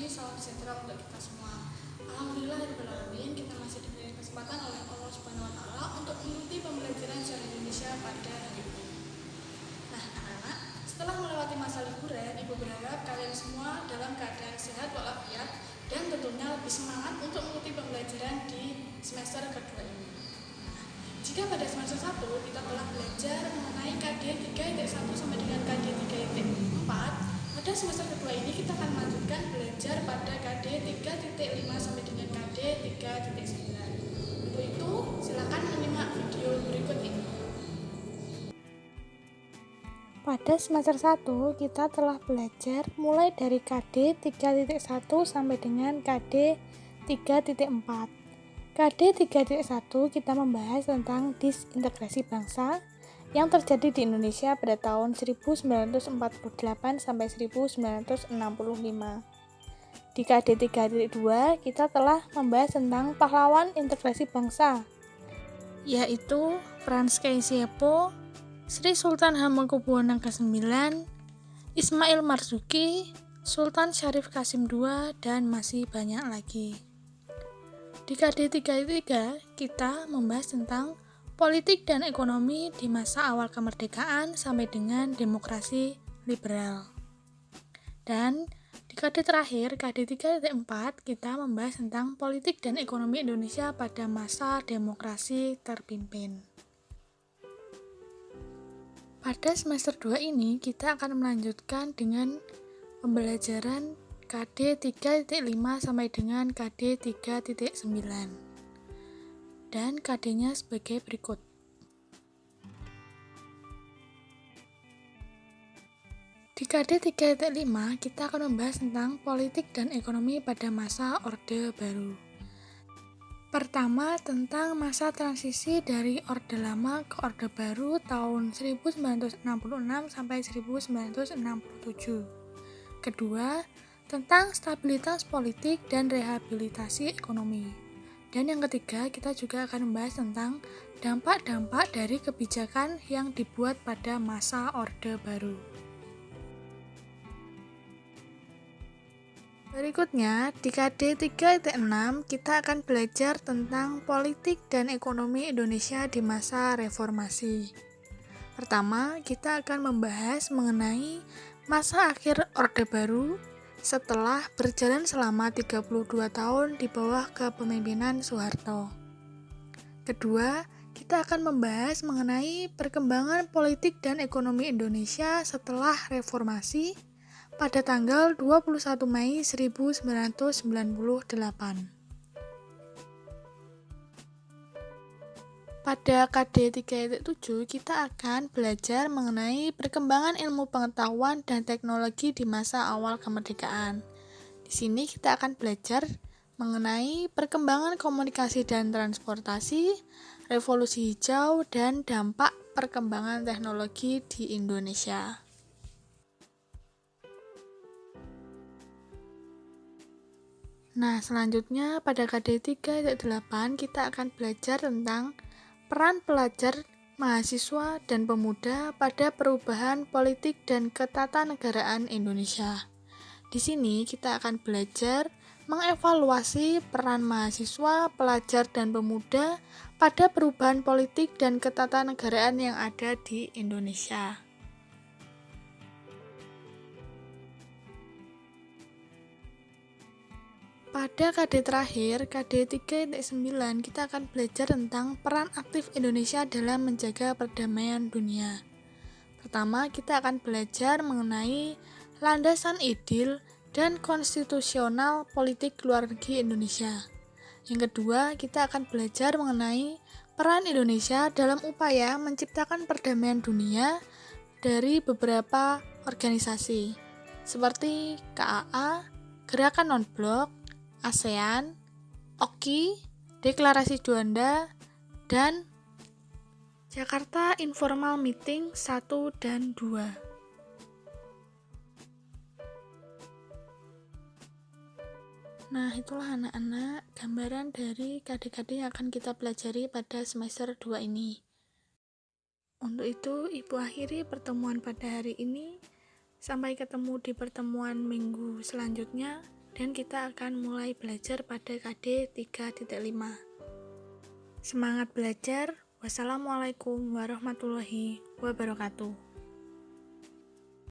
lagi, salam sejahtera untuk kita semua. Alhamdulillahirobbilalamin, kita masih diberi kesempatan oleh Allah Subhanahu Wa Taala untuk mengikuti pembelajaran sejarah Indonesia pada hari ini. Nah, anak-anak, setelah melewati masa liburan, Ibu berharap kalian semua dalam keadaan sehat walafiat dan tentunya lebih semangat untuk mengikuti pembelajaran di semester kedua ini. Jika pada semester 1 kita telah belajar mengenai KD 3.1 sampai dengan KD 3.4, pada semester kedua ini kita akan melanjutkan belajar pada KD 3.5 sampai dengan KD 3.9. Untuk itu, silakan menyimak video berikut ini. Pada semester 1, kita telah belajar mulai dari KD 3.1 sampai dengan KD 3.4. KD 3.1 kita membahas tentang disintegrasi bangsa yang terjadi di Indonesia pada tahun 1948 sampai 1965. Di KD 3.2 kita telah membahas tentang pahlawan integrasi bangsa, yaitu Frans Kaisiepo, Sri Sultan Hamengkubuwono ke-9, Ismail Marzuki, Sultan Syarif Qasim II, dan masih banyak lagi. Di KD 3.3 kita membahas tentang politik dan ekonomi di masa awal kemerdekaan sampai dengan demokrasi liberal. Dan di KD terakhir, KD 3.4, kita membahas tentang politik dan ekonomi Indonesia pada masa demokrasi terpimpin. Pada semester 2 ini, kita akan melanjutkan dengan pembelajaran KD 3.5 sampai dengan KD 3.9. Dan KD-nya sebagai berikut. Di KD 3.5, kita akan membahas tentang politik dan ekonomi pada masa Orde Baru. Pertama, tentang masa transisi dari Orde Lama ke Orde Baru tahun 1966 sampai 1967. Kedua, tentang stabilitas politik dan rehabilitasi ekonomi. Dan yang ketiga, kita juga akan membahas tentang dampak-dampak dari kebijakan yang dibuat pada masa Orde Baru. Berikutnya, di KD 3.6 kita akan belajar tentang politik dan ekonomi Indonesia di masa reformasi. Pertama, kita akan membahas mengenai masa akhir Orde Baru setelah berjalan selama 32 tahun di bawah kepemimpinan Soeharto. Kedua, kita akan membahas mengenai perkembangan politik dan ekonomi Indonesia setelah reformasi pada tanggal 21 Mei 1998. Pada KD 3.7 kita akan belajar mengenai perkembangan ilmu pengetahuan dan teknologi di masa awal kemerdekaan. Di sini kita akan belajar mengenai perkembangan komunikasi dan transportasi, revolusi hijau, dan dampak perkembangan teknologi di Indonesia. Nah, selanjutnya pada KD 3.8 kita akan belajar tentang peran pelajar, mahasiswa, dan pemuda pada perubahan politik dan ketatanegaraan Indonesia. Di sini kita akan belajar mengevaluasi peran mahasiswa, pelajar, dan pemuda pada perubahan politik dan ketatanegaraan yang ada di Indonesia. Pada KD terakhir, KD 3.9, kita akan belajar tentang peran aktif Indonesia dalam menjaga perdamaian dunia. Pertama, kita akan belajar mengenai landasan idil dan konstitusional politik luar negeri Indonesia. Yang kedua, kita akan belajar mengenai peran Indonesia dalam upaya menciptakan perdamaian dunia dari beberapa organisasi, seperti KAA, Gerakan Non-Blok, ASEAN, OKI, Deklarasi Juanda, dan Jakarta Informal Meeting 1 dan 2. Nah, itulah anak-anak gambaran dari KD-KD yang akan kita pelajari pada semester 2 ini. Untuk itu, Ibu akhiri pertemuan pada hari ini. Sampai ketemu di pertemuan minggu selanjutnya. dan kita akan mulai belajar pada KD 3.5. Semangat belajar. Wassalamualaikum warahmatullahi wabarakatuh.